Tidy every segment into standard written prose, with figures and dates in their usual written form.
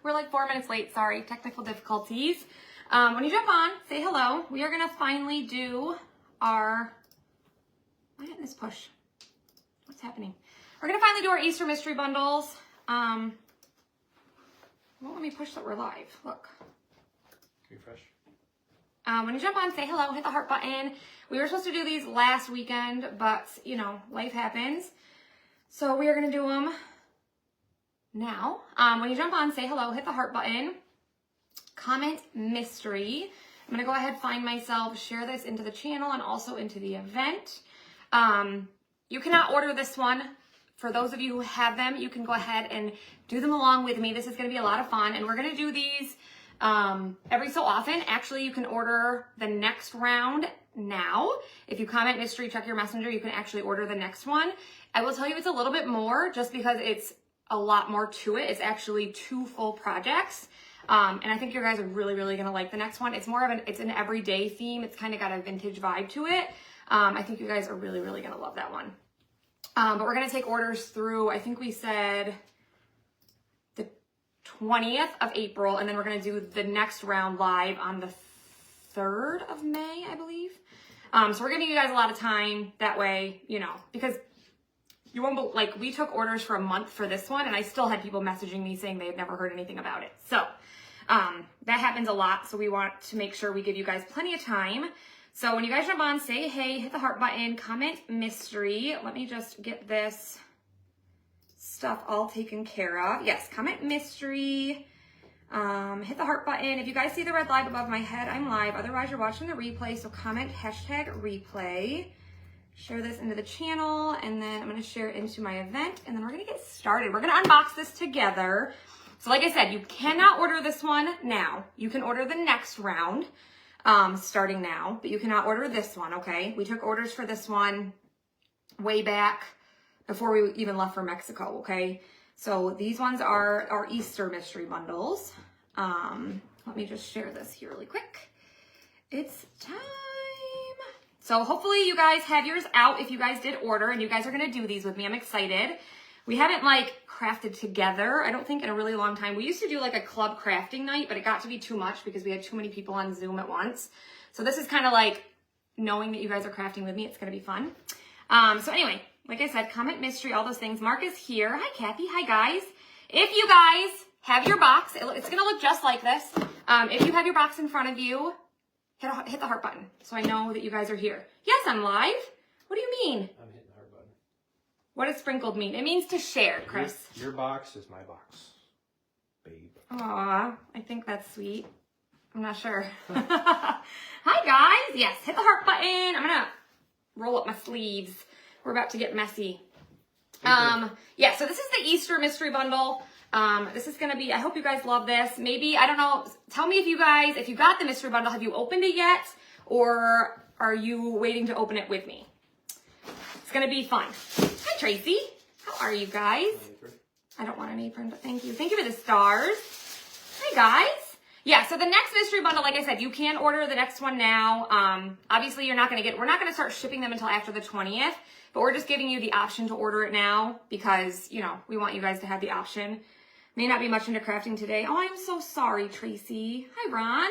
We're like 4 minutes late. Sorry, technical difficulties. When you jump on, say hello. We are gonna finally do our, why didn't this push? What's happening? We're gonna finally do our Easter mystery bundles. Won't let me push that we're live. Look. Refresh. When you jump on, say hello, hit the heart button. We were supposed to do these last weekend, but you know, life happens. So we are gonna do them now. When you jump on, say hello, hit the heart button. Comment mystery. I'm gonna go ahead, find myself, share this into the channel and also into the event. You cannot order this one. For those of you who have them, you can go ahead and do them along with me. This is gonna be a lot of fun, and we're gonna do these every so often. Actually, you can order the next round now. If you comment mystery, check your messenger, you can actually order the next one. I will tell you it's a little bit more just because it's a lot more to it. It's actually 2 full projects. And I think you guys are really, really gonna like the next one. It's more of it's an everyday theme. It's kind of got a vintage vibe to it. I think you guys are really, really gonna love that one. But we're gonna take orders through, I think we said the 20th of April, and then we're gonna do the next round live on the 3rd of May, I believe. So we're giving you guys a lot of time that way, you know, because you won't, like, we took orders for a month for this one, and I still had people messaging me saying they had never heard anything about it. So that happens a lot, so we want to make sure we give you guys plenty of time. So when you guys jump on, say hey, hit the heart button, comment mystery. Let me just get this stuff all taken care of. Yes, comment mystery. Hit the heart button. If you guys see the red live above my head, I'm live. Otherwise, you're watching the replay, so comment #replay. Share this into the channel, and then I'm gonna share it into my event, and then we're gonna get started. We're gonna unbox this together. So like I said, you cannot order this one now. You can order the next round, starting now, but you cannot order this one, okay? We took orders for this one way back before we even left for Mexico, okay? So these ones are our Easter mystery bundles. Let me just share this here really quick. It's time. So hopefully you guys have yours out if you guys did order, and you guys are gonna do these with me. I'm excited. We haven't like crafted together, I don't think, in a really long time. We used to do like a club crafting night, but it got to be too much because we had too many people on Zoom at once. So this is kind of like knowing that you guys are crafting with me. It's gonna be fun. So anyway, like I said, comment mystery, all those things. Mark is here. Hi, Kathy. Hi, guys. If you guys have your box, it's gonna look just like this. If you have your box in front of you, hit the heart button so I know that you guys are here. Yes, I'm live. What do you mean? I'm hitting the heart button. What does sprinkled mean? It means to share, Chris. Your box is my box, babe. Aw, I think that's sweet. I'm not sure. Hi, guys. Yes, hit the heart button. I'm going to roll up my sleeves. We're about to get messy. Yeah, so this is the Easter mystery bundle. This is going to be, I hope you guys love this. Maybe, I don't know, tell me if you got the mystery bundle, have you opened it yet? Or are you waiting to open it with me? It's going to be fun. Hi, Tracy. How are you guys? I don't want an apron, but thank you. Thank you for the stars. Hi, guys. Yeah, so the next mystery bundle, like I said, you can order the next one now. Obviously, we're not going to start shipping them until after the 20th, but we're just giving you the option to order it now because, you know, we want you guys to have the option. May not be much into crafting today. Oh, I'm so sorry, Tracy. Hi, Ron.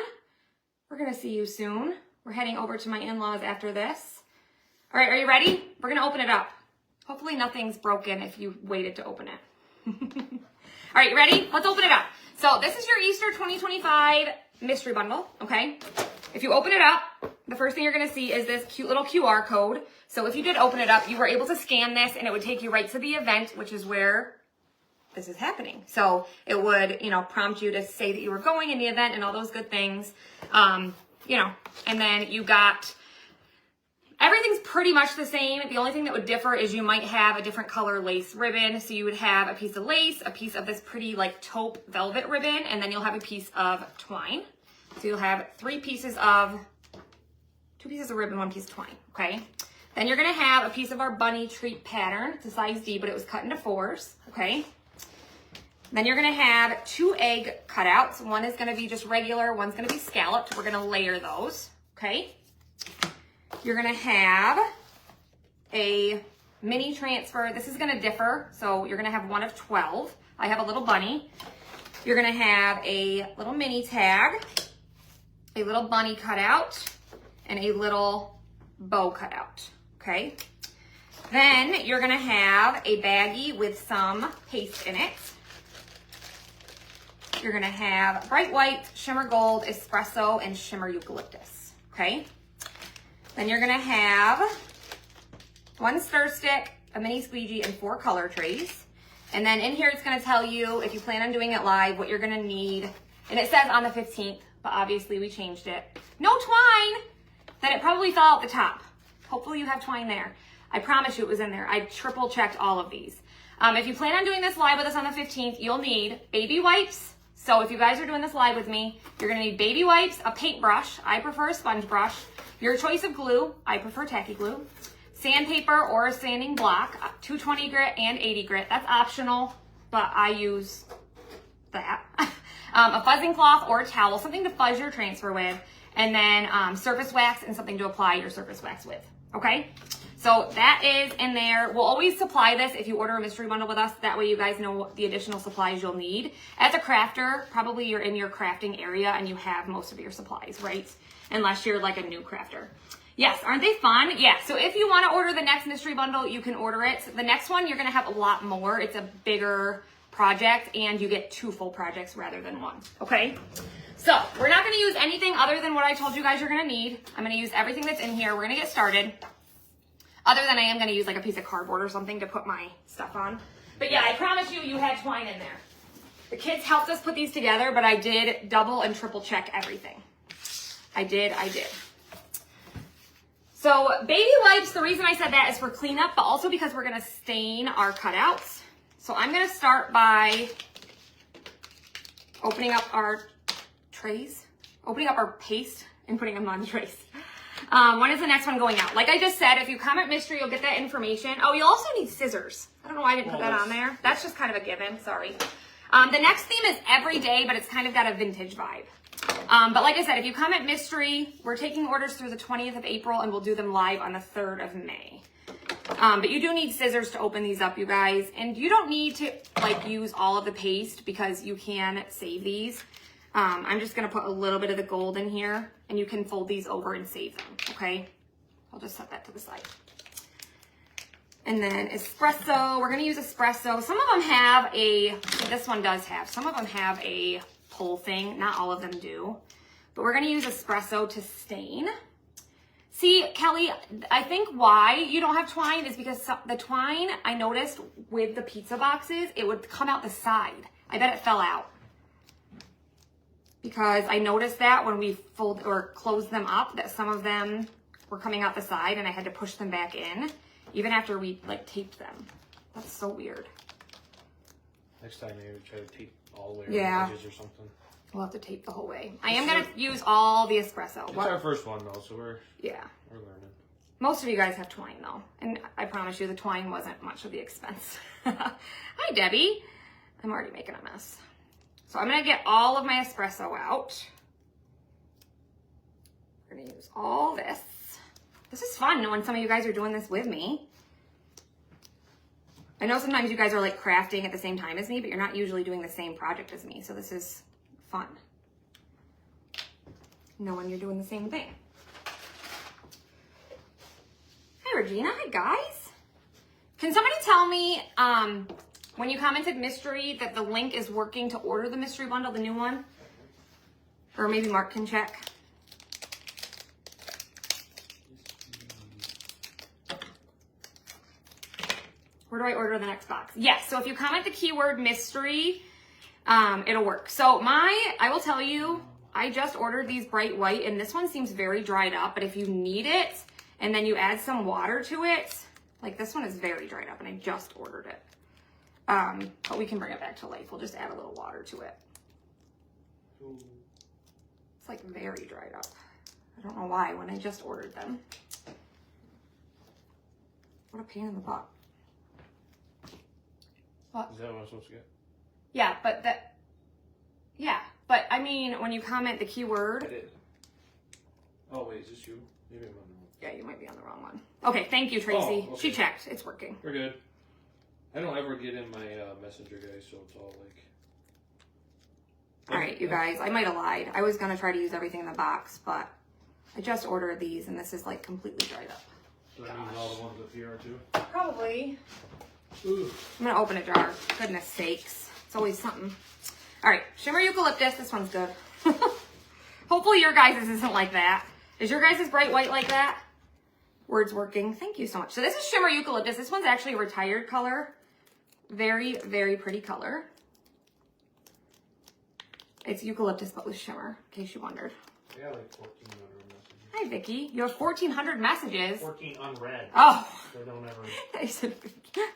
We're going to see you soon. We're heading over to my in-laws after this. All right, are you ready? We're going to open it up. Hopefully nothing's broken if you waited to open it. All right, you ready? Let's open it up. So this is your Easter 2025 mystery bundle, okay? If you open it up, the first thing you're going to see is this cute little QR code. So if you did open it up, you were able to scan this, and it would take you right to the event, which is where this is happening. So it would, you know, prompt you to say that you were going in the event and all those good things. You know, and then you got, everything's pretty much the same. The only thing that would differ is you might have a different color lace ribbon. So you would have a piece of lace, a piece of this pretty like taupe velvet ribbon, and then you'll have a piece of twine. So you'll have 2 pieces of ribbon, 1 piece of twine, okay? Then you're gonna have a piece of our bunny treat pattern. It's a size D, but it was cut into 4s, okay? Then you're gonna have 2 egg cutouts. One is gonna be just regular, one's gonna be scalloped. We're gonna layer those, okay? You're gonna have a mini transfer. This is gonna differ, so you're gonna have one of 12. I have a little bunny. You're gonna have a little mini tag, a little bunny cutout, and a little bow cutout, okay? Then you're gonna have a baggie with some paste in it. You're gonna have bright white, shimmer gold, espresso, and shimmer eucalyptus, okay? Then you're gonna have 1 stir stick, a mini squeegee, and 4 color trays. And then in here, it's gonna tell you, if you plan on doing it live, what you're gonna need. And it says on the 15th, but obviously we changed it. No twine! Then it probably fell out the top. Hopefully you have twine there. I promise you it was in there. I triple checked all of these. If you plan on doing this live with us on the 15th, you'll need baby wipes. So if you guys are doing this live with me, you're gonna need baby wipes, a paintbrush. I prefer a sponge brush. Your choice of glue. I prefer tacky glue. Sandpaper or a sanding block, 220 grit and 80 grit. That's optional, but I use that. A fuzzing cloth or a towel, something to fuzz your transfer with, and then surface wax and something to apply your surface wax with, okay? So that is in there. We'll always supply this if you order a mystery bundle with us. That way you guys know what the additional supplies you'll need. As a crafter, probably you're in your crafting area and you have most of your supplies, right? Unless you're like a new crafter. Yes, aren't they fun? Yeah, so if you want to order the next mystery bundle, you can order it. The next one, you're going to have a lot more. It's a bigger project, and you get 2 full projects rather than 1, okay? So we're not going to use anything other than what I told you guys you're going to need. I'm going to use everything that's in here. We're going to get started. Other than I am going to use like a piece of cardboard or something to put my stuff on. But yeah, I promise you, you had twine in there. The kids helped us put these together, but I did double and triple check everything. I did. So baby wipes, the reason I said that is for cleanup, but also because we're gonna stain our cutouts. So I'm gonna start by opening up our trays, opening up our paste and putting them on the trays. When is the next one going out? Like I just said, if you comment mystery, you'll get that information. Oh, you'll also need scissors. I don't know why I didn't put that on there. That's just kind of a given, sorry. The next theme is every day, but it's kind of got a vintage vibe. But like I said, if you comment mystery, we're taking orders through the 20th of April and we'll do them live on the 3rd of May. But you do need scissors to open these up, you guys. And you don't need to like use all of the paste because you can save these. I'm just gonna put a little bit of the gold in here and you can fold these over and save them, okay? I'll just set that to the side. And then espresso, we're gonna use espresso. Some of them have this one does have, some of them have a pull thing. Not all of them do. But we're gonna use espresso to stain. See, Kelly, I think why you don't have twine is because the twine, I noticed with the pizza boxes, it would come out the side. I bet it fell out. Because I noticed that when we fold or closed them up, that some of them were coming out the side and I had to push them back in, even after we like taped them. That's so weird. Next time maybe try to tape all the way Yeah. around the edges or something. We'll have to tape the whole way. I am going to use all the espresso. It's our first one though, so we're learning. Most of you guys have twine though. And I promise you the twine wasn't much of the expense. Hi, Debbie. I'm already making a mess. So I'm going to get all of my espresso out. We're going to use all this. This is fun when some of you guys are doing this with me. I know sometimes you guys are like crafting at the same time as me, but you're not usually doing the same project as me. So this is fun. Knowing you're doing the same thing. Hi, Regina. Hi, guys. Can somebody tell me when you commented mystery that the link is working to order the mystery bundle, the new one? Or maybe Mark can check. Where do I order the next box? Yes, so if you comment the keyword mystery, it'll work. So I will tell you, I just ordered these bright white and this one seems very dried up, but if you need it and then you add some water to it, like this one is very dried up and I just ordered it. But we can bring it back to life. We'll just add a little water to it. It's like very dried up. I don't know why when I just ordered them. What a pain in the butt. What? Is that what I'm supposed to get? Yeah, but I mean, when you comment the keyword. I did. Oh, wait, is this you? Maybe I'm on the wrong. Yeah, you might be on the wrong one. Okay, thank you, Tracy. Oh, okay. She checked. It's working. We're good. I don't ever get in my messenger, guys, so it's all like All right, you guys, I might have lied. I was going to try to use everything in the box, but I just ordered these, and this is, like, completely dried up. So that means all the ones up here are too? Probably. Ooh. I'm going to open a jar. Goodness sakes. It's always something. All right, shimmer eucalyptus. This one's good. Hopefully your guys' isn't like that. Is your guys' bright white like that? Words working. Thank you so much. So this is shimmer eucalyptus. This one's actually a retired color. Very, very pretty color. It's eucalyptus, but with shimmer, in case you wondered. I got like 1,400 messages. Hi, Vicky. You have 1,400 messages. 14 unread. Oh. They don't ever. I said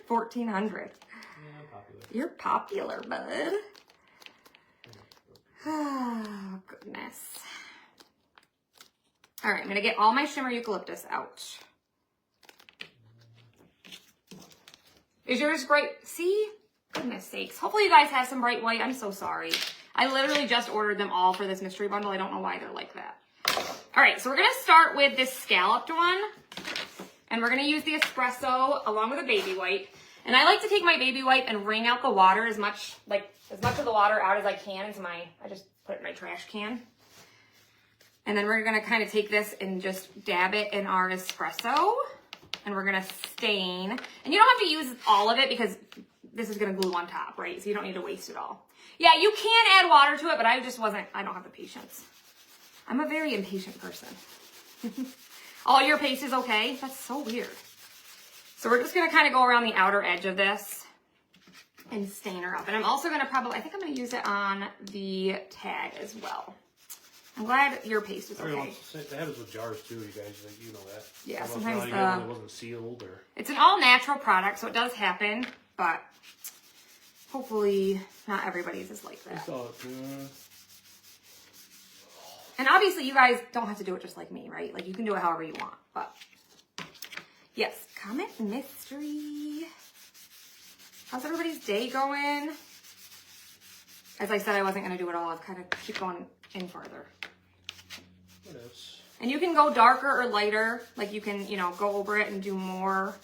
1,400. Yeah, I'm popular. You're popular, bud. Oh, goodness. All right, I'm going to get all my shimmer eucalyptus out. Is yours bright? See? Goodness sakes. Hopefully you guys have some bright white. I'm so sorry. I literally just ordered them all for this mystery bundle. I don't know why they're like that. All right, so we're going to start with this scalloped one. And we're going to use the espresso along with a baby wipe. And I like to take my baby wipe and wring out the water as much of the water out as I can into I just put it in my trash can. And then we're going to kind of take this and just dab it in our espresso. And we're going to stain. And you don't have to use all of it because this is going to glue on top, right? So you don't need to waste it all. Yeah, you can add water to it, but I don't have the patience. I'm a very impatient person. All your paste is okay? That's so weird. So we're just going to kind of go around the outer edge of this and stain her up. And I'm also going to I think I'm going to use it on the tag as well. I'm glad your paste is okay. They have it with jars too, you guys. Like, you know that. Yeah, sometimes it wasn't sealed or. It's an all-natural product, so it does happen, but hopefully not everybody's is like that. I saw it too. And obviously you guys don't have to do it just like me, right? Like you can do it however you want, but yes, comment mystery. How's everybody's day going? As I said, I wasn't going to do it all. I've kind of keep going in farther. What else? And you can go darker or lighter. Like you can, go over it and do more.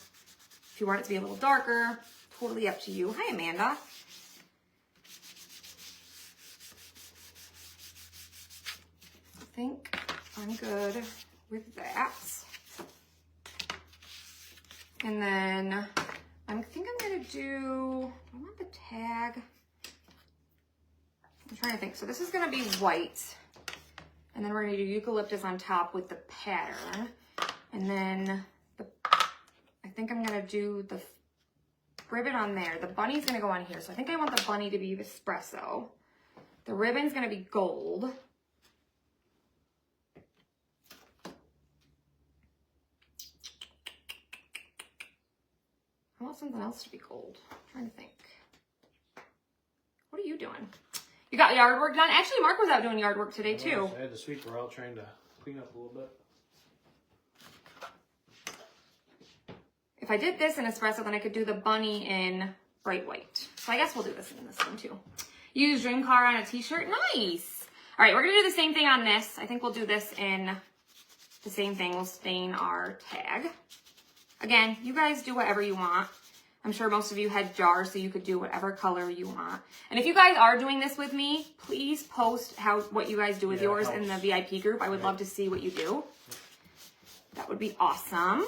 If you want it to be a little darker, totally up to you. Hi, Amanda. I think I'm good with that. And then I think I'm going to do, I want the tag. I'm trying to think. So this is going to be white. And then we're going to do eucalyptus on top with the pattern. And then I think I'm going to do the ribbon on there. The bunny's going to go on here. So I think I want the bunny to be espresso. The ribbon's going to be gold. I want something else to be gold. I'm trying to think. What are you doing? You got yard work done? Actually, Mark was out doing yard work today, too. I had the sweeper out trying to clean up a little bit. If I did this in espresso, then I could do the bunny in bright white. So I guess we'll do this in this one, too. Use Dream Car on a t-shirt. Nice. All right, we're going to do the same thing on this. I think we'll do this in the same thing. We'll stain our tag. Again, you guys do whatever you want. I'm sure most of you had jars, so you could do whatever color you want. And if you guys are doing this with me, please post what you guys do with yours in the VIP group. I would love to see what you do. That would be awesome.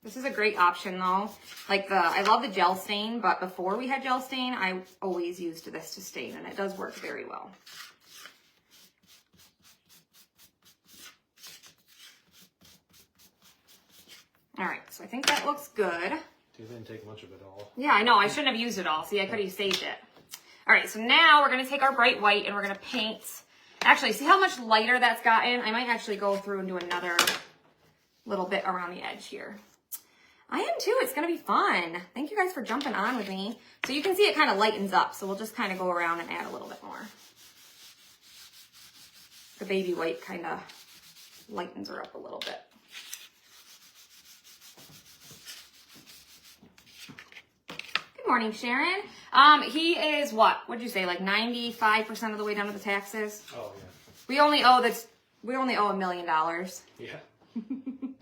This is a great option though. I love the gel stain, but before we had gel stain, I always used this to stain, and it does work very well. All right, so I think that looks good. You didn't take much of it all. Yeah, I know. I shouldn't have used it all. See, I could have saved it. All right, so now we're going to take our bright white and we're going to paint. Actually, see how much lighter that's gotten? I might actually go through and do another little bit around the edge here. I am too. It's going to be fun. Thank you guys for jumping on with me. So you can see it kind of lightens up. So we'll just kind of go around and add a little bit more. The baby white kind of lightens her up a little bit. Good morning, Sharon. He is what? What'd you say? Like 95% of the way down to the taxes? Oh, yeah. We only owe $1 million. Yeah.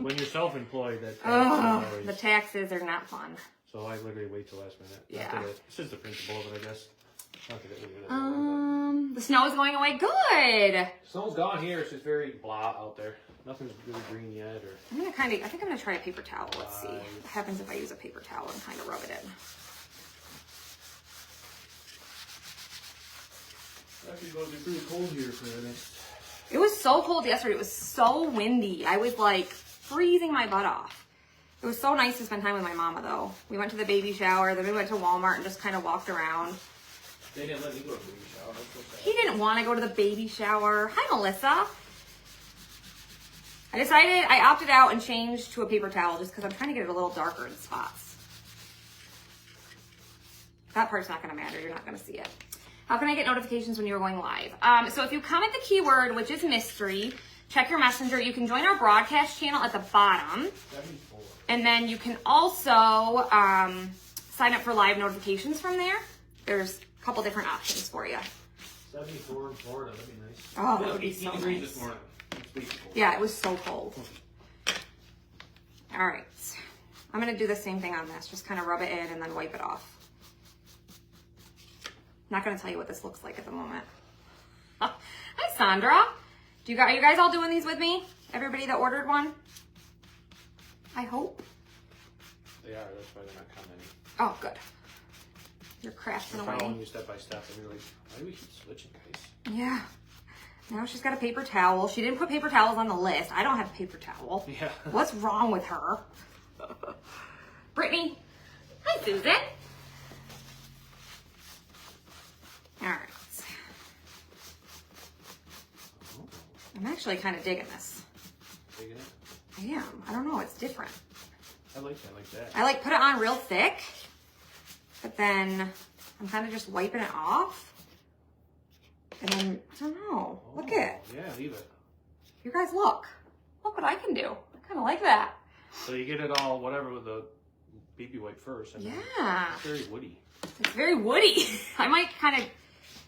when you're self-employed, that Oh, always... the taxes are not fun. So I literally wait till last minute. Yeah. It's just the principle of it, I guess. Not that it really The snow is going away. Good. Snow's gone here. It's just very blah out there. Nothing's really green yet. Or I'm gonna I think I'm gonna try a paper towel. Let's see what happens if I use a paper towel and kind of rub it in. Actually, it's going to be pretty cold here for the next... It was so cold yesterday. It was so windy. I was like freezing my butt off. It was so nice to spend time with my mama though. We went to the baby shower, then we went to Walmart and just kind of walked around. They didn't let me go to the baby shower. He didn't want to go to the baby shower. Hi, Melissa. I opted out and changed to a paper towel just because I'm trying to get it a little darker in spots. That part's not going to matter. You're not going to see it. How can I get notifications when you're going live? So if you comment the keyword, which is mystery, check your messenger. You can join our broadcast channel at the bottom. 74. And then you can also sign up for live notifications from there. There's a couple different options for you. 74 in Florida. That'd be nice. Oh, that would be so degrees nice. this morning. Yeah, it was so cold. All right. I'm going to do the same thing on this. Just kind of rub it in and then wipe it off. Not going to tell you what this looks like at the moment. Hi, Sandra. Are you guys all doing these with me? Everybody that ordered one? I hope. They are. That's why they're not commenting. Oh, good. You're crafting away. Following you step by step, and you're like, why do we keep switching, guys? Yeah. Now she's got a paper towel. She didn't put paper towels on the list. I don't have a paper towel. Yeah. What's wrong with her? Brittany. Hi, Susan. All right. I'm actually kind of digging this. Digging it? I am. I don't know. It's different. I like that, like that. I like put it on real thick, but then I'm kind of just wiping it off. And then, I don't know. Oh, Look it. Yeah, leave it. You guys look. Look what I can do. I kind of like that. So you get it all, whatever, with the baby wipe first. And Yeah. It's very woody. It's very woody. I might kind of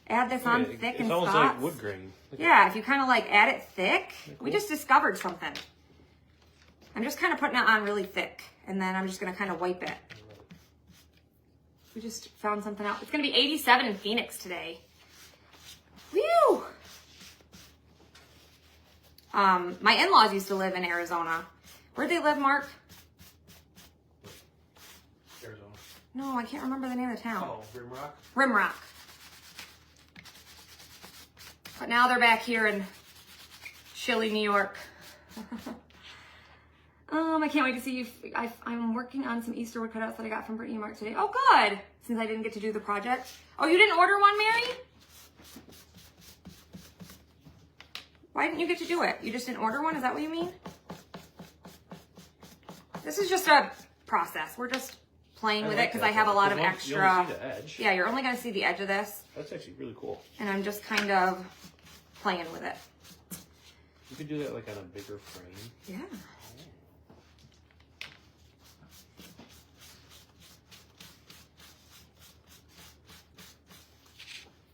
add this on thick in It's almost spots. like wood grain. Yeah, if you kind of like add it thick. Cool. We just discovered something. I'm just kind of putting it on really thick. And then I'm just going to kind of wipe it. We just found something out. It's going to be 87 in Phoenix today. Whew! My in-laws used to live in Arizona. Where'd they live, Mark? Arizona. No, I can't remember the name of the town. Oh, Rimrock? Rimrock. But now they're back here in chilly New York. I can't wait to see you. I'm working on some Easter wood cutouts that I got from Brittany and Mark today. Oh, good. Since I didn't get to do the project. Oh, you didn't order one, Mary? Why didn't you get to do it? You just didn't order one? Is that what you mean? This is just a process. We're just playing with it because I have a lot of extra. You only see the edge. Yeah, you're only going to see the edge of this. That's actually really cool. And I'm just kind of playing with it. You could do that like on a bigger frame. Yeah.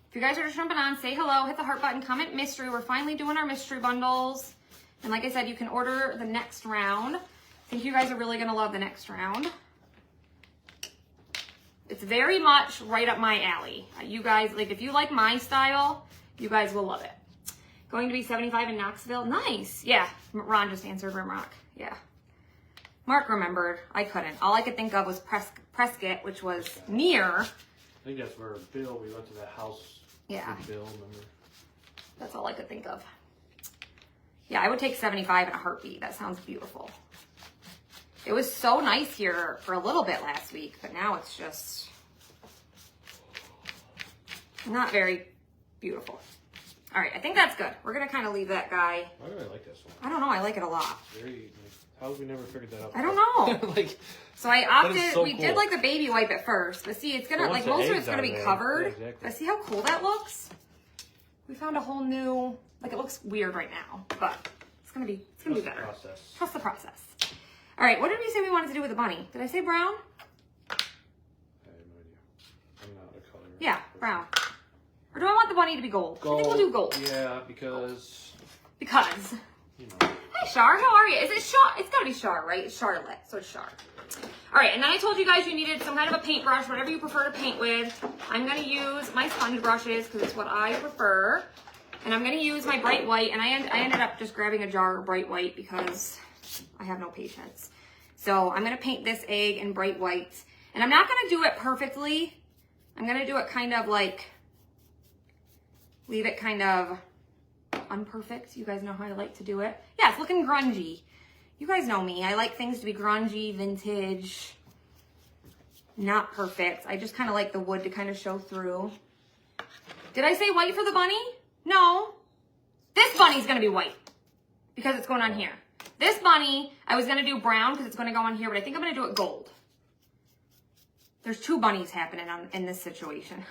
If you guys are just jumping on, say hello, hit the heart button, comment mystery. We're finally doing our mystery bundles. And like I said, you can order the next round. I think you guys are really going to love the next round. It's very much right up my alley. You guys, like if you like my style, you guys will love it. Going to be 75 in Knoxville. Nice. Yeah, Ron just answered Rimrock. Yeah. Mark remembered. I couldn't. All I could think of was Prescott, which was near. I think that's where Bill, we went to that house. Yeah. With Bill, remember? That's all I could think of. Yeah, I would take 75 in a heartbeat. That sounds beautiful. It was so nice here for a little bit last week, but now it's just not very beautiful. All right, I think that's good. We're going to kind of leave that guy. Why do I like this one? I don't know. I like it a lot. Very, how have we never figured that out? I don't know. Like, so I opted, so we cool. did like the baby wipe at first, but see, it's going to, But like once the most of eggs it's going to are be there, covered. yeah, exactly. But see how cool that looks? We found a whole new, like it looks weird right now, but it's going to be better. Process. Trust the process. All right, what did we say we wanted to do with the bunny? Did I say brown? I have no idea. I'm not a color. Yeah, brown. Or do I want the bunny to be gold? Gold. I think we'll do gold. Yeah, because, Because. you know. Hi, Char, how are you? Is it Char? It's gotta be Char, right? It's Charlotte, so it's Char. All right, and then I told you guys you needed some kind of a paintbrush, whatever you prefer to paint with. I'm gonna use my sponge brushes because it's what I prefer. And I'm gonna use my bright white, and I ended up just grabbing a jar of bright white because I have no patience. So I'm gonna paint this egg in bright white. And I'm not gonna do it perfectly. I'm gonna do it kind of like, leave it kind of unperfect. You guys know how I like to do it. Yeah, it's looking grungy. You guys know me. I like things to be grungy, vintage, not perfect. I just kind of like the wood to kind of show through. Did I say white for the bunny? No. This bunny's going to be white because it's going on here. This bunny, I was going to do brown because it's going to go on here, but I think I'm going to do it gold. There's two bunnies happening in this situation.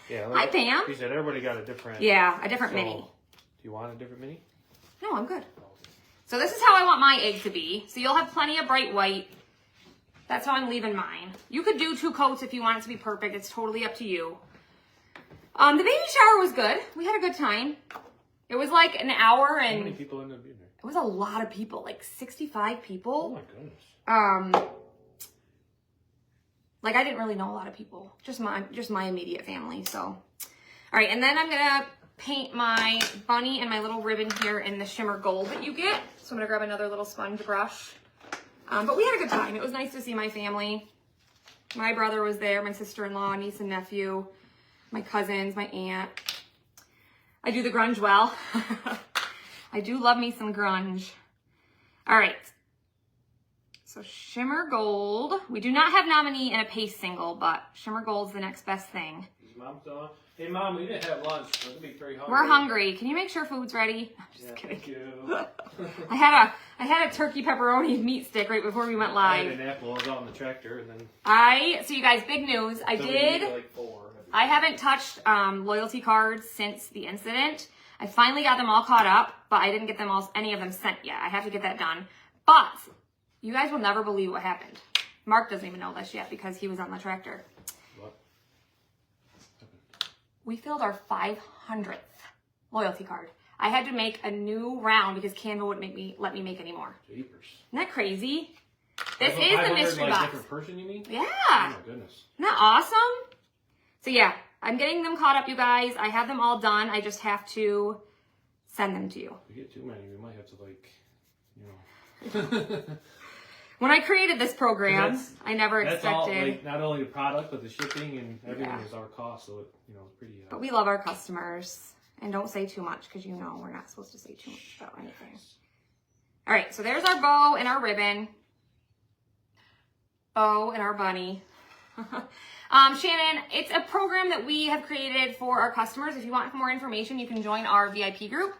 Yeah. Hi, Pam. You said everybody got a different. Yeah, a different mini. Do you want a different mini? No, I'm good. So this is how I want my egg to be. So you'll have plenty of bright white. That's how I'm leaving mine. You could do 2 coats if you want it to be perfect. It's totally up to you. The baby shower was good. We had a good time. It was like an hour and... How many people ended up being there? It was a lot of people, like 65 people. Oh my goodness. Like I didn't really know a lot of people. Just my immediate family, so. All right, and then I'm gonna paint my bunny and my little ribbon here in the shimmer gold that you get. So I'm gonna grab another little sponge brush. But we had a good time. It was nice to see my family. My brother was there, my sister-in-law, niece and nephew, my cousins, my aunt. I do the grunge well. I do love me some grunge. All right. So shimmer gold. We do not have nominee in a paste single, but shimmer gold's the next best thing. Is Mom still on? Hey, Mom, we didn't have lunch. We're gonna be very hungry. We're hungry. Can you make sure food's ready? I'm just kidding. Thank you. I had a turkey pepperoni meat stick right before we went I had live. an apple. I was out on the tractor, and then. So you guys, big news. I did. Like 4. I haven't touched loyalty cards since the incident. I finally got them all caught up, but I didn't get them all, any of them sent yet. I have to get that done. But you guys will never believe what happened. Mark doesn't even know this yet because he was on the tractor. What? We filled our 500th loyalty card. I had to make a new round because Canva wouldn't let me make any more. Jeepers. Isn't that crazy? This That's is the 500, mystery like, box. Different person, you mean? Yeah. Oh my goodness. Isn't that awesome? So yeah, I'm getting them caught up, you guys. I have them all done. I just have to send them to you. If we get too many, we might have to like, you know. When I created this program, I never That's all, expected. like, not only the product, but the shipping and everything Yeah. is our cost, so it, you know, it's pretty. But we love our customers. And don't say too much because you know we're not supposed to say too much about anything. All right, so there's our bow and our ribbon. Bow and our bunny. Shannon, it's a program that we have created for our customers. If you want more information, you can join our VIP group.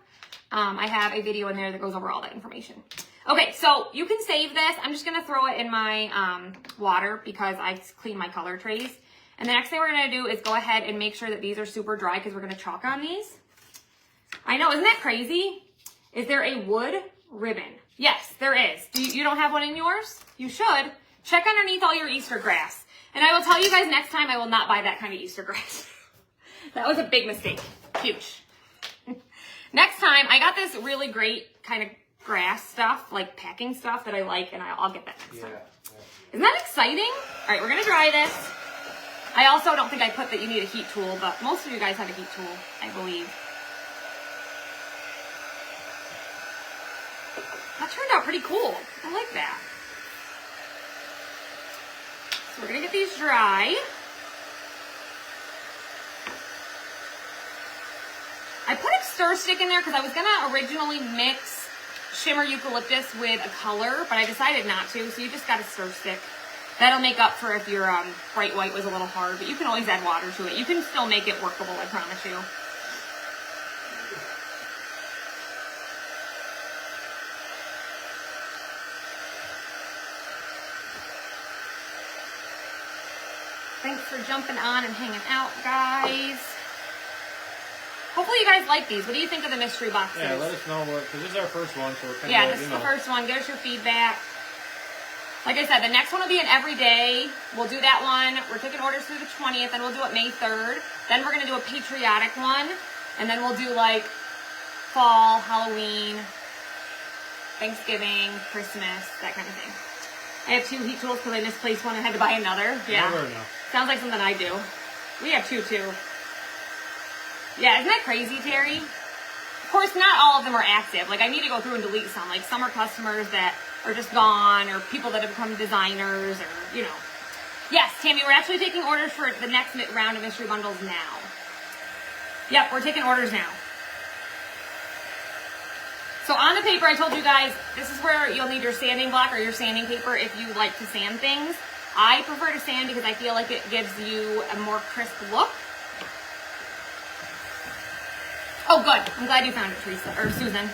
I have a video in there that goes over all that information. Okay, so you can save this. I'm just going to throw it in my water because I clean my color trays. And the next thing we're going to do is go ahead and make sure that these are super dry because we're going to chalk on these. I know, isn't that crazy? Is there a wood ribbon? Yes, there is. You don't have one in yours? You should. Check underneath all your Easter grass. And I will tell you guys next time I will not buy that kind of Easter grass. That was a big mistake. Huge. Next time, I got this really great kind of grass stuff, like packing stuff that I like, and I'll get that next time. Isn't that exciting? All right, we're going to dry this. I also don't think I put that you need a heat tool, but most of you guys have a heat tool, I believe. That turned out pretty cool. I like that. So we're going to get these dry. I put a stir stick in there because I was going to originally mix shimmer eucalyptus with a color, but I decided not to, so you just got a stir stick. That'll make up for if your bright white was a little hard, but you can always add water to it. You can still make it workable, I promise you. Thanks for jumping on and hanging out, guys. Hopefully you guys like these. What do you think of the mystery boxes? Yeah, let us know what, because this is our first one, so we're kind yeah, of, this is the first one. Give us your feedback. Like I said, the next one will be an everyday. We'll do that one. We're taking orders through the 20th, and we'll do it May 3rd. Then we're going to do a patriotic one, and then we'll do like fall, Halloween, Thanksgiving, Christmas, that kind of thing. I have 2 heat tools because I misplaced one and had to buy another. Yeah. Never enough. Sounds like something I do. We have 2 too. Yeah, isn't that crazy, Terry? Of course, not all of them are active. Like, I need to go through and delete some. Like, some are customers that are just gone, or people that have become designers, or, you know. Yes, Tammy, we're actually taking orders for the next round of mystery bundles now. Yep, we're taking orders now. So on the paper, I told you guys, this is where you'll need your sanding block or your sanding paper if you like to sand things. I prefer to sand because I feel like it gives you a more crisp look. Oh, good. I'm glad you found it, Teresa, or Susan.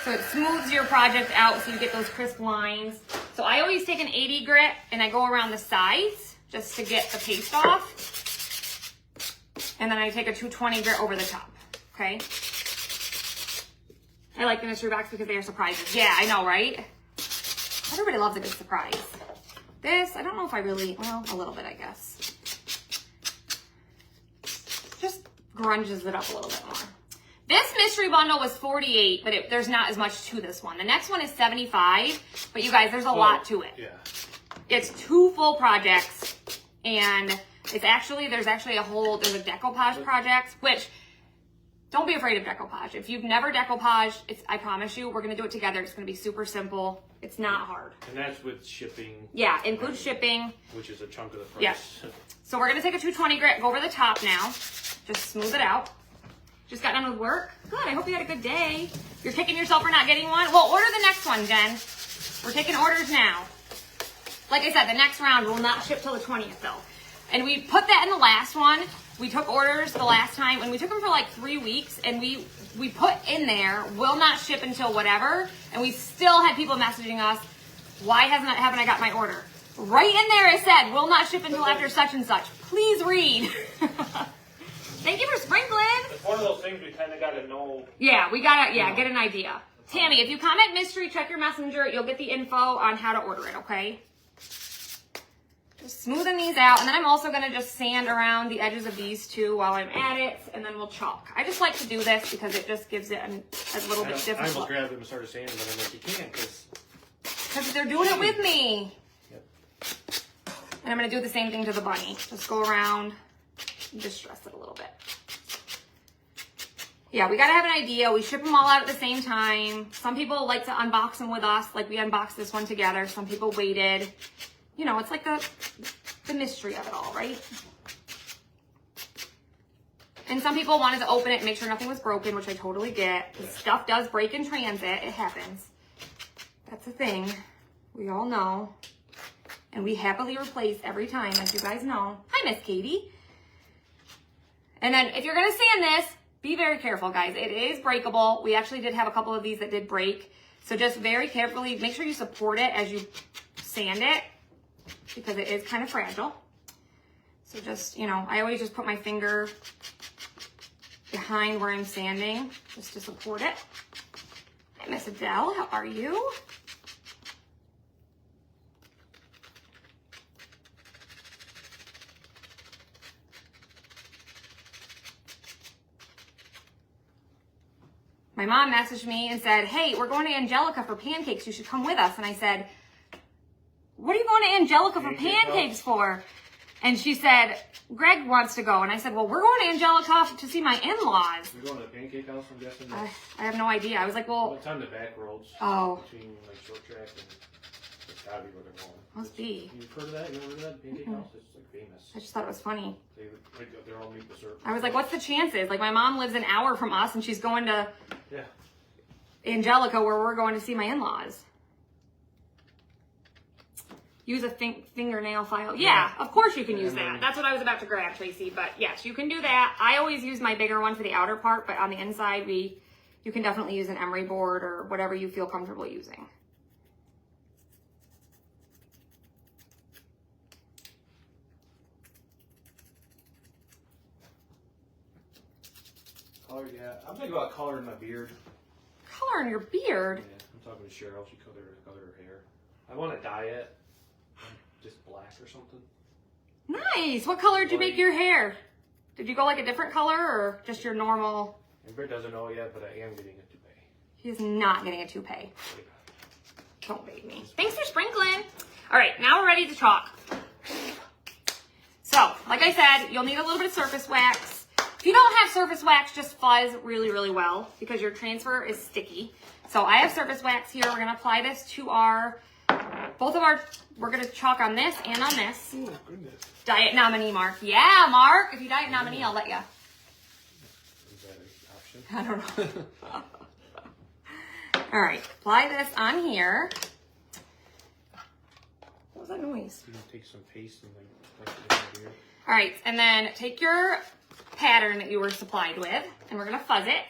So it smooths your project out so you get those crisp lines. So I always take an 80 grit and I go around the sides just to get the paste off. And then I take a 220 grit over the top, okay? I like the mystery box because they are surprises. Yeah, I know, right? Everybody loves a good surprise. This, I don't know if I really, well, a little bit, I guess. Just grunges it up a little bit more. This mystery bundle was 48, but there's not as much to this one. The next one is 75, but you guys, there's a lot to it. Yeah. It's 2 full projects, and it's actually, there's a decoupage project, which, don't be afraid of decoupage. If you've never decoupaged, I promise you, we're going to do it together. It's going to be super simple. It's not hard. And that's with shipping. Yeah, includes shipping. Which is a chunk of the price. Yeah. So we're going to take a 220 grit, go over the top now. Just smooth it out. Just got done with work. Good, I hope you had a good day. You're kicking yourself for not getting one? Well, order the next one, Jen. We're taking orders now. Like I said, the next round will not ship till the 20th, though. And we put that in the last one. We took orders the last time, and we took them for like 3 weeks, and we put in there, will not ship until whatever, and we still had people messaging us, why haven't I got my order? Right in there it said, will not ship until after such and such. Please read. Thank you for sprinkling. It's one of those things we kind of got to know. Yeah, we got to, get an idea. Tammy, if you comment mystery, check your messenger. You'll get the info on how to order it, okay? Just smoothing these out. And then I'm also going to just sand around the edges of these two while I'm at it. And then we'll chalk. I just like to do this because it just gives it a little bit different I almost look. grabbed them and started sanding, but I'm like, you can't Because they're doing it with me. Yep. And I'm going to do the same thing to the bunny. Just go around and just stress it a little bit. Yeah, we got to have an idea. We ship them all out at the same time. Some people like to unbox them with us, like we unboxed this one together. Some people waited. You know, it's like the mystery of it all, right? And some people wanted to open it and make sure nothing was broken, which I totally get. Because stuff does break in transit. It happens. That's a thing. We all know. And we happily replace every time, as you guys know. Hi, Miss Katie. And then if you're going to sand this, be very careful, guys. It is breakable. We actually did have a couple of these that did break. So just very carefully, make sure you support it as you sand it because it is kind of fragile. So just, you know, I always just put my finger behind where I'm sanding just to support it. Hi, Miss Adele, how are you? My mom messaged me and said, hey, we're going to Angelica for pancakes. You should come with us. And I said, what are you going to Angelica for pancakes for? And she said, Greg wants to go. And I said, well, we're going to Angelica to see my in-laws. You're going to the pancake house, I'm guessing? I have no idea. I was like, well. It's on the back roads. Oh. Between like short track and it's gotta be where they're going. Must be. You've heard of that? You ever heard of that pancake house? It's like famous. I just thought it was funny. They're all maple syrup. I was like, what's the chances? Like, my mom lives an hour from us and she's going to Yeah. Angelica where we're going to see my in-laws. Use a fingernail file. Yeah, of course you can use that. That's what I was about to grab, Tracy. But yes, you can do that. I always use my bigger one for the outer part, but on the inside, you can definitely use an emery board or whatever you feel comfortable using. Color, yeah. I'm thinking about coloring my beard. Color in your beard? Yeah, I'm talking to Cheryl. She color her hair. I want to dye it. Just black or something. Nice. What color did you make your hair? Did you go like a different color or just your normal? Amber doesn't know yet, but I am getting a toupee. He is not getting a toupee. Don't bait me. Thanks for sprinkling. All right, now we're ready to chalk. So, like I said, you'll need a little bit of surface wax. If you don't have surface wax, just fuzz really, really well because your transfer is sticky. So I have surface wax here. We're gonna apply this to we're gonna chalk on this and on this. Oh, goodness. Diet nominee, Mark. Yeah, Mark. If you diet nominee, I'll let you. Is that an option? I don't know. All right, apply this on here. What was that noise? You can take some paste and like it here. All right, and then take your pattern that you were supplied with, and we're gonna fuzz it.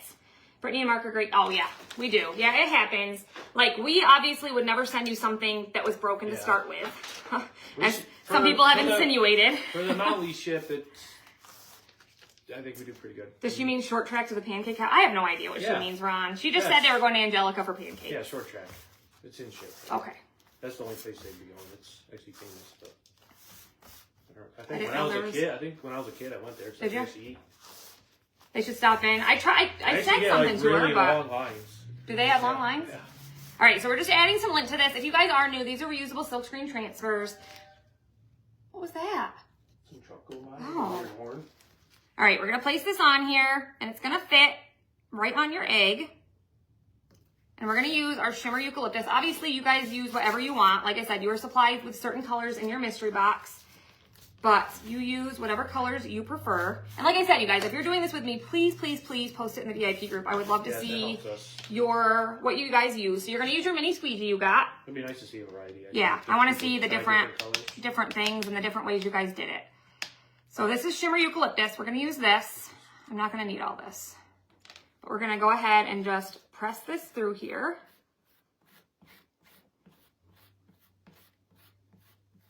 Brittany and Mark are great. Oh yeah, we do. Yeah, it happens. Like we obviously would never send you something that was broken to start with, as some people have insinuated. For the amount we ship, I think we do pretty good. Does she mean short track to the pancake house? I have no idea what she means, Ron. She just said they were going to Angelica for pancakes. Yeah, short track. It's in ship. Okay. That's the only place they'd be going. It's actually famous, but I didn't think when know I was there a was- kid, I went there. Did you? To eat. They should stop in. I said Actually, something to really her, but long lines. do they have long lines? Yeah. All right, so we're just adding some lint to this. If you guys are new, these are reusable silkscreen transfers. What was that? Some chocolate line. Oh. Horn. All right, we're gonna place this on here, and it's gonna fit right on your egg. And we're gonna use our shimmer eucalyptus. Obviously, you guys use whatever you want. Like I said, you are supplied with certain colors in your mystery box, but you use whatever colors you prefer. And like I said, you guys, if you're doing this with me, please, please, please post it in the VIP group. I would love to see what you guys use. So you're gonna use your mini squeegee you got. It'd be nice to see a variety. Yeah, I want to see the colors. different things and the different ways you guys did it. So this is shimmer eucalyptus. We're gonna use this. I'm not gonna need all this, but we're gonna go ahead and just press this through here.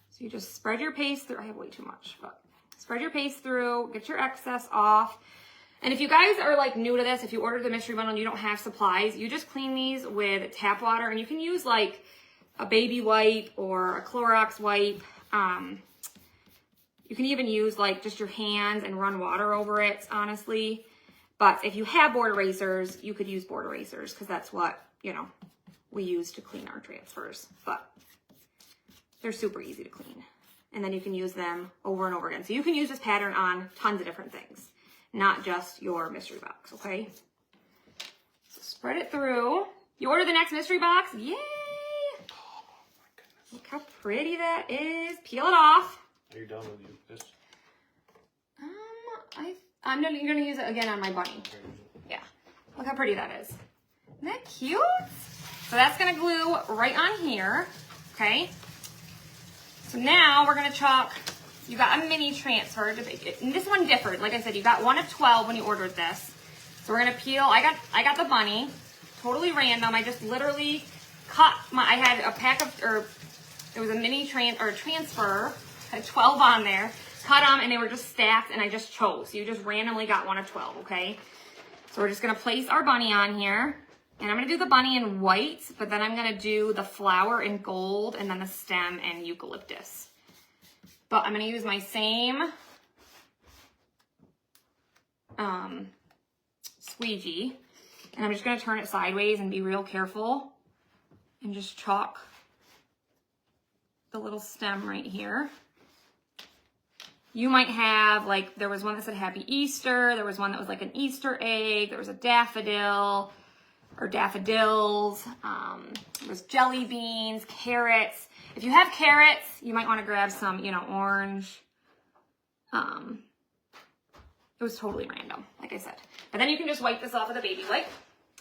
So you just spread your paste through. I have way too much, but spread your paste through, get your excess off. And if you guys are like new to this, if you ordered the mystery bundle and you don't have supplies, you just clean these with tap water, and you can use like a baby wipe or a Clorox wipe. You can even use like just your hands and run water over it, honestly. But if you have board erasers, you could use board erasers because that's what, you know, we use to clean our transfers. But they're super easy to clean. And then you can use them over and over again. So you can use this pattern on tons of different things, not just your mystery box, okay? So spread it through. You order the next mystery box? Yay! Oh my goodness. Look how pretty that is. Peel it off. Are you done with this? You're gonna use it again on my bunny. Yeah. Look how pretty that is. Isn't that cute? So that's gonna glue right on here. Okay. So now we're gonna chalk. You got a mini transfer. And this one differed. Like I said, you got one of 12 when you ordered this. So we're gonna peel. I got the bunny. Totally random. I just literally cut I had a pack of, or it was a mini transfer. I had 12 on there. Cut them and they were just stacked and I just chose. So you just randomly got one of 12, okay? So we're just gonna place our bunny on here. And I'm gonna do the bunny in white, but then I'm gonna do the flower in gold and then the stem in eucalyptus. But I'm gonna use my same squeegee. And I'm just gonna turn it sideways and be real careful. And just chalk the little stem right here. You might have, like, there was one that said Happy Easter. There was one that was like an Easter egg. There was a daffodil or daffodils. There was jelly beans, carrots. If you have carrots, you might want to grab some, you know, orange. It was totally random, like I said. But then you can just wipe this off with a baby wipe.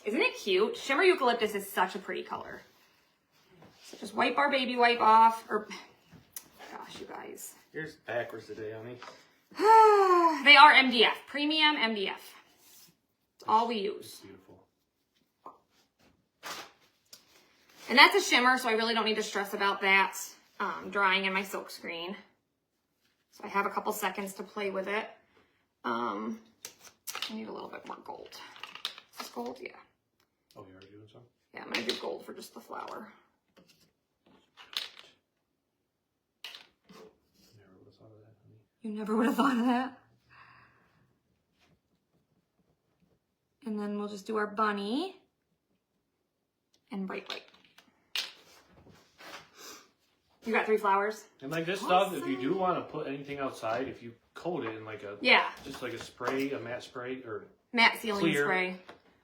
Isn't it cute? Shimmer eucalyptus is such a pretty color. So just wipe our baby wipe off. Or, gosh, you guys. Yours backwards today, honey. They are MDF, premium MDF. It's all we use. Beautiful. And that's a shimmer, so I really don't need to stress about that drying in my silk screen. So I have a couple seconds to play with it. I need a little bit more gold. Is this gold? Yeah. Oh, you already doing some? Yeah, I'm gonna do gold for just the flower. Never would have thought of that, honey. You never would have thought of that. And then we'll just do our bunny and bright white. You got 3 flowers? And like this stuff, if you do want to put anything outside, if you coat it in like a just like a spray, a matte spray or matte sealing clear. spray.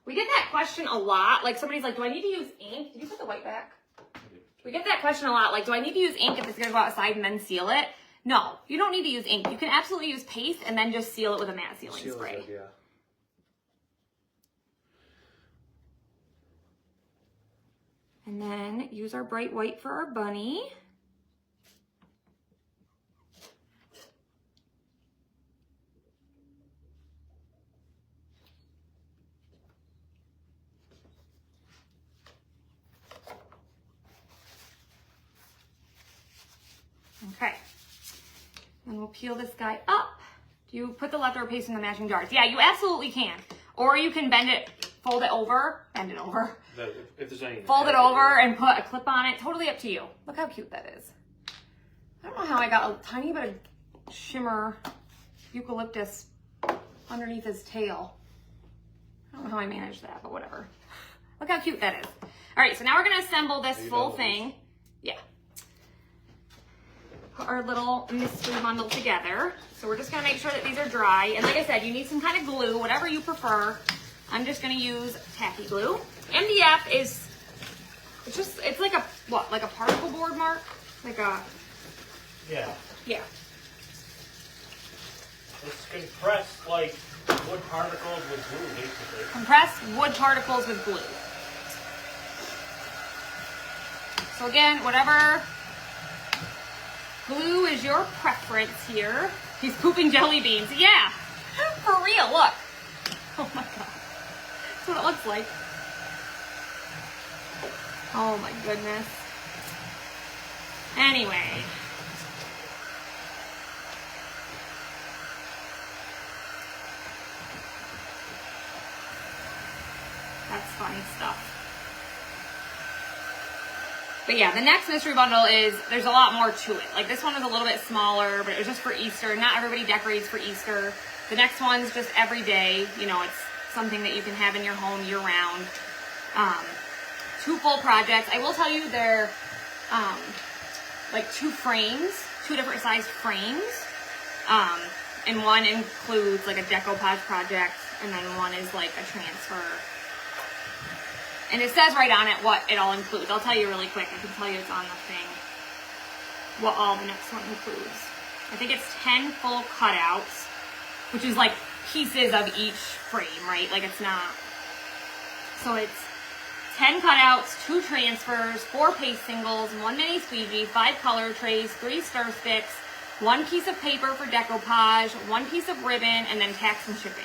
We get that question a lot. Like somebody's like, do I need to use ink? Did you put the white back? We get that question a lot. Like, do I need to use ink if it's going to go outside and then seal it? No, you don't need to use ink. You can absolutely use paste and then just seal it with a matte sealing spray. Good, yeah. And then use our bright white for our bunny. Okay, and we'll peel this guy up. Do you put the leftover paste in the matching jars? Yeah, you absolutely can. Or you can bend it, fold it over, bend it over. If there's any. Fold it over and put a clip on it. Totally up to you. Look how cute that is. I don't know how I got a tiny bit of shimmer eucalyptus underneath his tail. I don't know how I managed that, but whatever. Look how cute that is. All right, so now we're gonna assemble this full thing. Yeah. Put our little mystery bundle together. So we're just gonna make sure that these are dry. And like I said, you need some kind of glue, whatever you prefer. I'm just gonna use tacky glue. MDF is, it's like a, what, like a particle board, Mark? Like a... Yeah. Yeah. It's compressed like wood particles with glue, basically. Compressed wood particles with glue. So again, whatever glue is your preference here. He's pooping jelly beans. Yeah, for real, look. Oh my God. That's what it looks like. Oh my goodness. Anyway. That's funny stuff. But yeah, the next mystery bundle is, there's a lot more to it. Like this one is a little bit smaller, but it was just for Easter. Not everybody decorates for Easter. The next one's just every day. You know, it's something that you can have in your home year round. 2 full projects. I will tell you they're like 2 frames, 2 different sized frames. And one includes like a decoupage project, and then one is like a transfer. And it says right on it what it all includes. I'll tell you really quick. I can tell you it's on the thing what all the next one includes. I think it's 10 full cutouts, which is like pieces of each frame, right? Like it's not. So it's 10 cutouts, 2 transfers, 4 paste singles, 1 mini squeegee, 5 color trays, 3 stir sticks, 1 piece of paper for decoupage, 1 piece of ribbon, and then tax and shipping.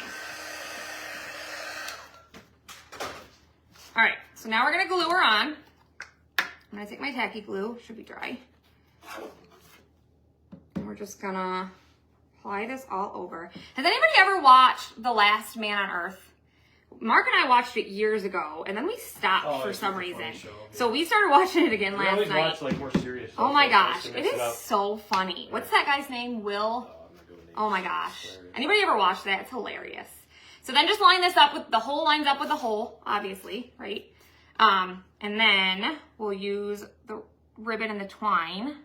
All right, so now we're gonna glue her on. I'm gonna take my tacky glue, should be dry. And we're just gonna apply this all over. Has anybody ever watched The Last Man on Earth? Mark and I watched it years ago, and then we stopped for some reason. Show, yeah. So we started watching it again We last always night. watch like more serious stuff. Oh my so gosh, nice it is so funny. What's that guy's name? Will? I'm not doing names. Oh my gosh. Hilarious. Anybody ever watch that? It's hilarious. So then just line this up with, the hole lines up with the hole, obviously, right? And then we'll use the ribbon and the twine.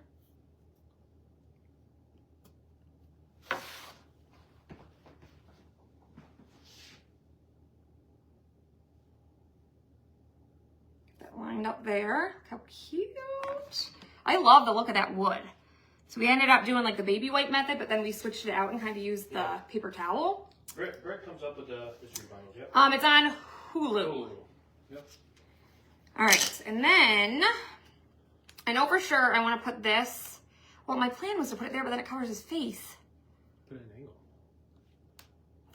That lined up there. How cute. I love the look of that wood. So we ended up doing like the baby wipe method, but then we switched it out and kind of used the paper towel. Rick comes up with the mystery bundles, yep. It's on Hulu. Yep. All right, and then I know for sure I want to put this. Well, my plan was to put it there, but then it covers his face. Put it at an angle.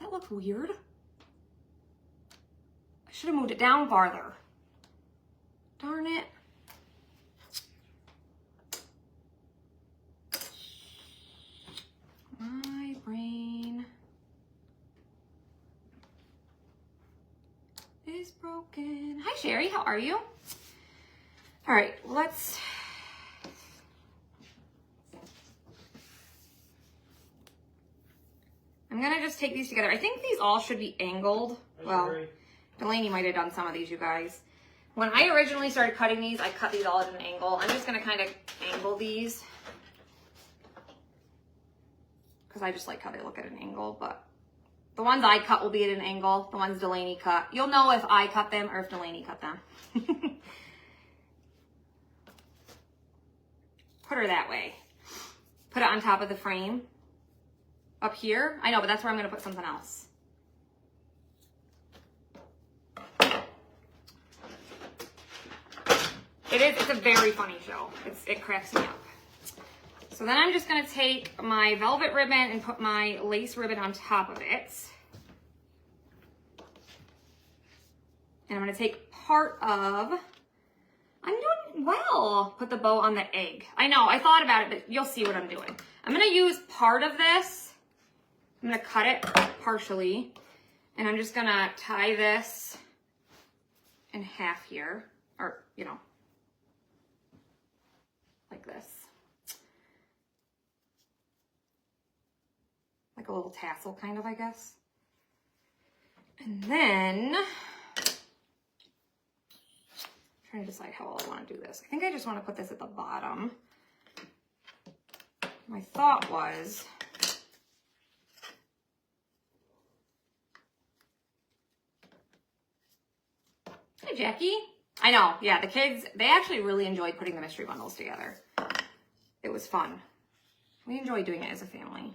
That looks weird. I should have moved it down farther. Darn it. My brain is broken. Hi, Sherry. How are you? All right, let's. I'm gonna just take these together. I think these all should be angled. Hi, Well, Sherry. Delaney might have done some of these, you guys. When I originally started cutting these, I cut these all at an angle. I'm just gonna kind of angle these because I just like how they look at an angle, but the ones I cut will be at an angle. The ones Delaney cut, you'll know if I cut them or if Delaney cut them. Put her that way. Put it on top of the frame. Up here. I know, but that's where I'm going to put something else. It's a very funny show. It cracks me up. So then I'm just going to take my velvet ribbon and put my lace ribbon on top of it. And I'm going to take part of, I'm doing well, put the bow on the egg. I know, I thought about it, but you'll see what I'm doing. I'm going to use part of this. I'm going to cut it partially. And I'm just going to tie this in half here. Or, you know, like this. Like a little tassel kind of, I guess. And then, I'm trying to decide how I want to do this. I think I just want to put this at the bottom. My thought was, hey Jackie. I know, yeah, the kids, they actually really enjoyed putting the mystery bundles together. It was fun. We enjoy doing it as a family.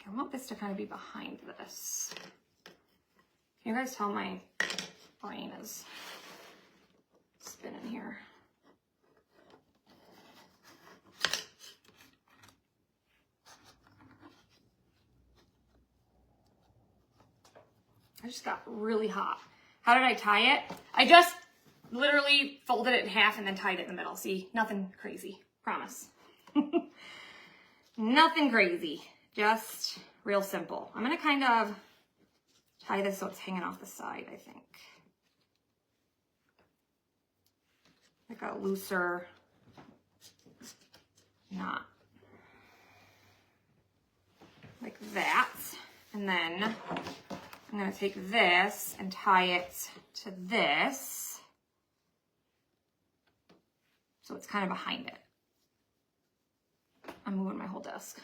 I want this to kind of be behind this. Can you guys tell my brain is spinning here? I just got really hot. How did I tie it? I just literally folded it in half and then tied it in the middle. See, nothing crazy, promise. Nothing crazy. Just real simple. I'm going to kind of tie this so it's hanging off the side, I think. Like a looser knot. Like that. And then I'm going to take this and tie it to this. So it's kind of behind it. I'm moving my whole desk.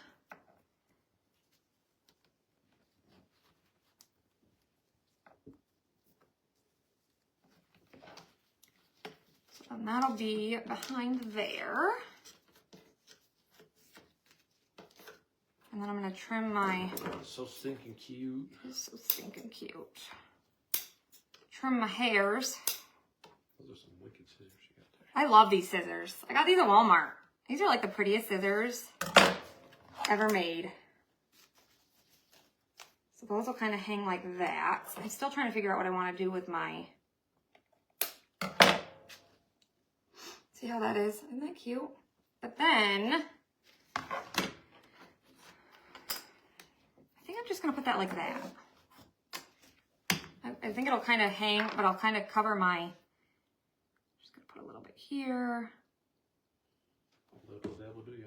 And that'll be behind there. And then I'm going to trim my... So stinking cute. So stinking cute. Trim my hairs. Those are some wicked scissors you got there. I love these scissors. I got these at Walmart. These are like the prettiest scissors ever made. So those will kind of hang like that. I'm still trying to figure out what I want to do with my... See how that is? Isn't that cute? But then, I think I'm just going to put that like that. I think it'll kind of hang, but I'll kind of cover my, just going to put a little bit here. A little dabble, do ya?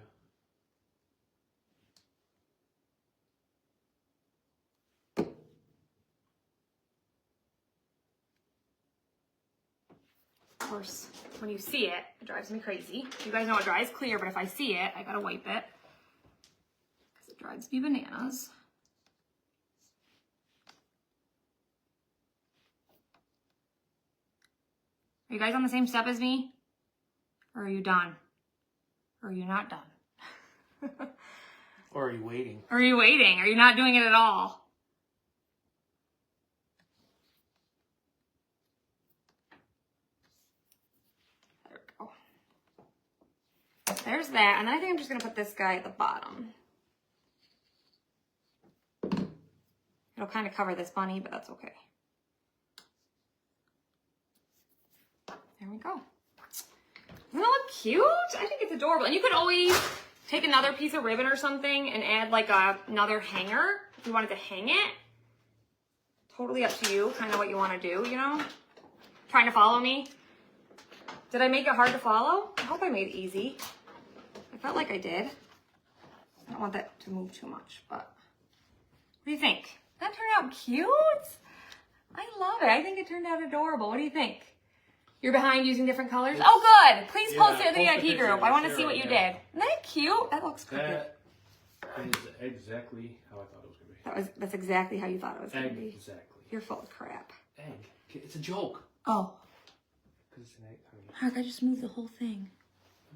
Of course, when you see it, it drives me crazy. You guys know it dries clear, but if I see it, I gotta wipe it. Because it drives me bananas. Are you guys on the same step as me? Or are you done? Or are you not done? Or are you waiting? Or are you waiting? Are you not doing it at all? There's that, and then I think I'm just gonna put this guy at the bottom. It'll kind of cover this bunny, but that's okay. There we go. Doesn't that look cute? I think it's adorable. And you could always take another piece of ribbon or something and add like another hanger if you wanted to hang it. Totally up to you, kind of what you want to do, you know? Trying to follow me? Did I make it hard to follow? I hope I made it easy. I felt like I did. I don't want that to move too much, but what do you think? That turned out cute. I love it. I think it turned out adorable. What do you think? You're behind using different colors? Oh, good. Please post it in the VIP group. I want to see what you did. Isn't that cute? That looks crooked. That is exactly how I thought it was going to be. That's exactly how you thought it was going to be. Exactly. You're full of crap. Egg. It's a joke. Oh. Because it's an egg, honey. Hark, I just moved the whole thing.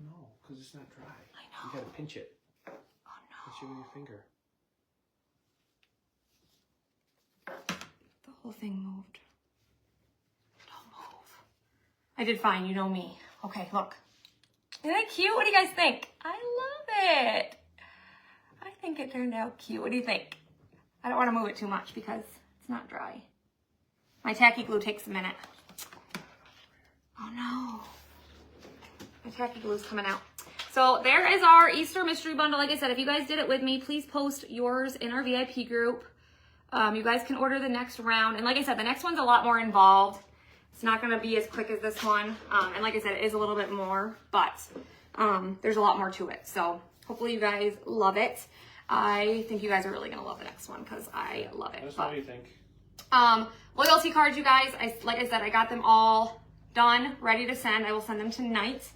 No, because it's not dry. I know. You got to pinch it. Oh, no. Pinch it with your finger. The whole thing moved. Don't move. I did fine. You know me. Okay, look. Isn't that cute? What do you guys think? I love it. I think it turned out cute. What do you think? I don't want to move it too much because it's not dry. My tacky glue takes a minute. Oh no. My tacky glue is coming out. So there is our Easter mystery bundle. Like I said, if you guys did it with me, please post yours in our VIP group. You guys can order the next round. And like I said, the next one's a lot more involved. It's not going to be as quick as this one. And like I said, it is a little bit more, but there's a lot more to it. So hopefully you guys love it. I think you guys are really going to love the next one because I love it. What do you think? Loyalty cards, you guys. Like I said, I got them all done, ready to send. I will send them tonight.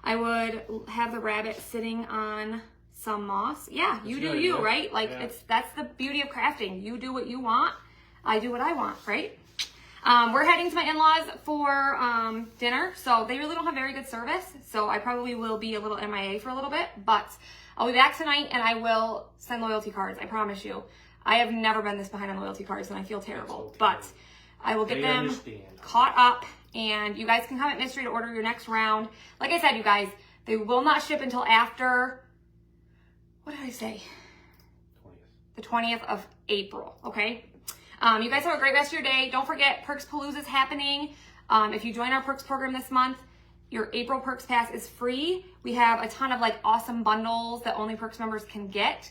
I would have the rabbit sitting on some moss. Yeah, you do you, right? Like that's the beauty of crafting. You do what you want. I do what I want, right? We're heading to my in-laws for dinner, so they really don't have very good service. So I probably will be a little MIA for a little bit, but I'll be back tonight and I will send loyalty cards. I promise you. I have never been this behind on loyalty cards and I feel terrible, but I will get them caught up and you guys can comment mystery to order your next round. Like I said, you guys, they will not ship until after, what did I say? 20th. The 20th of April, okay? You guys have a great rest of your day. Don't forget, Perks Palooza is happening. If you join our Perks program this month, your April Perks Pass is free. We have a ton of like awesome bundles that only Perks members can get.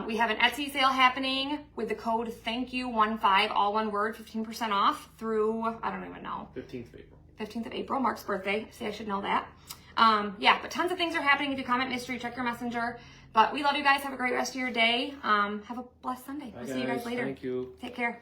We have an Etsy sale happening with the code THANKYOU15, all one word, 15% off through, I don't even know. 15th of April. 15th of April, Mark's birthday. See, I should know that. Yeah, but tons of things are happening. If you comment mystery, check your messenger. But we love you guys. Have a great rest of your day. Have a blessed Sunday. We'll see you guys later. Thank you. Take care.